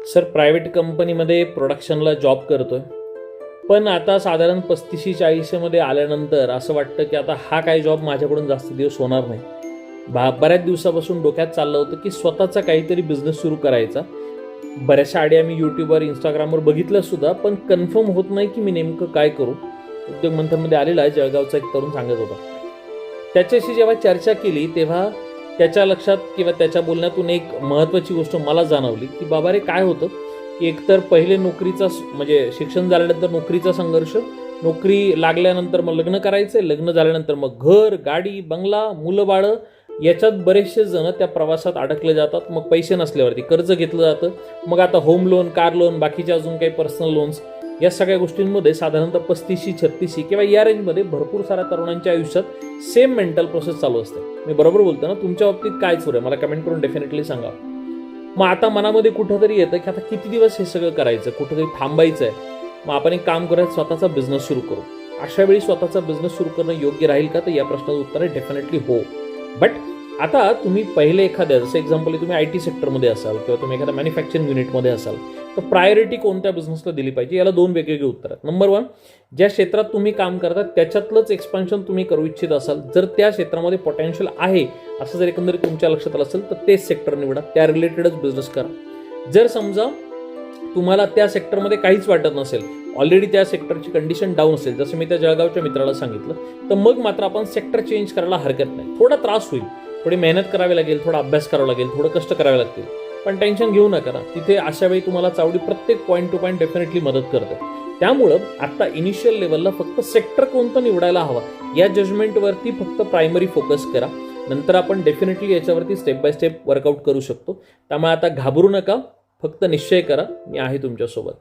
Sir, private कंपनीमध्ये प्रोडक्शनला job करतोय, पण आता साधारण 35-40मध्ये आल्यानंतर असं वाटतं की आता हा काय जॉब माझ्याकडून जास्त दिवस होणार नाही. बऱ्याच दिवसापासून डोक्यात चाललं होतं की स्वतःचा काहीतरी बिझनेस सुरू करायचा. बऱ्याचशा आयडिया मी यूट्यूबवर, इंस्टाग्रामवर बघितलं सुद्धा, पण कन्फर्म होत नाही की मी नेमकं काय करू. उद्योग मंथनमध्ये आलेला आहे, जळगावचा एक तरुण सांगत होता. त्याच्याशी जेव्हा चर्चा केली तेव्हा त्याच्या लक्षात किंवा त्याच्या बोलण्यातून एक महत्त्वाची गोष्ट मला जाणवली की बाबा रे, काय होतं की एकतर पहिले नोकरीचा म्हणजे शिक्षण झाल्यानंतर नोकरीचा संघर्ष, नोकरी लागल्यानंतर मग लग्न करायचं, लग्न झाल्यानंतर मग घर, गाडी, बंगला, मुलं बाळं, याच्यात बरेचसे जण त्या प्रवासात अडकले जातात. मग पैसे नसल्यावरती कर्ज घेतलं जातं. मग आता होम लोन, कार लोन, बाकीचे अजून काही पर्सनल लोन्स, या सगळ्या गोष्टींमध्ये साधारणतः 35-36 किंवा या रेंजमध्ये भरपूर साऱ्या तरुणांच्या आयुष्यात सेम मेंटल प्रोसेस चालू असते. मी बरोबर बोलतो ना? तुमच्या बाबतीत काय सुरू आहे मला कमेंट करून डेफिनेटली सांगा. मग आता मनामध्ये कुठंतरी येतं की आता किती दिवस हे सगळं करायचं, कुठंतरी थांबायचं आहे. मग आपण एक काम करायचं, स्वतःचा बिझनेस सुरू करू. अशा वेळी स्वतःचा बिझनेस सुरू करणं योग्य राहील का? तर या प्रश्नाचं उत्तर आहे डेफिनेटली हो. बट आता तुम्ही पहिले एखाद्या, जसं एक्झाम्पल तुम्ही IT सेक्टरमध्ये असाल किंवा तुम्ही एखाद्या मॅन्युफॅक्चरिंग युनिटमध्ये असाल, तर प्रायोरिटी कोणत्या बिझनेसला दिली पाहिजे? याला 2 वेगवेगळे उत्तर आहेत. नंबर 1, ज्या क्षेत्रात तुम्ही काम करता त्याच्यातलंच एक्सपान्शन तुम्ही करू इच्छित असाल, जर त्या क्षेत्रामध्ये पोटेन्शियल आहे असं जर एकंदरीत तुमच्या लक्षात आलं असेल, तर तेच सेक्टर निवडा, त्या रिलेटेडच बिझनेस करा. जर समजा तुम्हाला त्या सेक्टरमध्ये काहीच वाटत नसेल, ऑलरेडी त्या सेक्टरची कंडिशन डाऊन असेल, जसं मी त्या जळगावच्या मित्राला सांगितलं, तर मग मात्र आपण सेक्टर चेंज करायला हरकत नाही. थोडा त्रास होईल, थोडी मेहनत करावी लागेल, थोडा अभ्यास करावा लागेल, थोडं कष्ट करावे लागतील, पण टेन्शन घेऊ नका. तिथे अशा वेळी तुम्हाला चावडी प्रत्येक पॉईंट टू पॉईंट डेफिनेटली मदत करते. त्यामुळं आता इनिशियल लेवलला फक्त सेक्टर कोणतं निवडायला हवा या जजमेंटवरती फक्त प्रायमरी फोकस करा. नंतर आपण डेफिनेटली याच्यावरती स्टेप बाय स्टेप वर्कआउट करू शकतो. त्यामुळे आता घाबरू नका, फक्त निश्चय करा, मी आहे तुमच्यासोबत.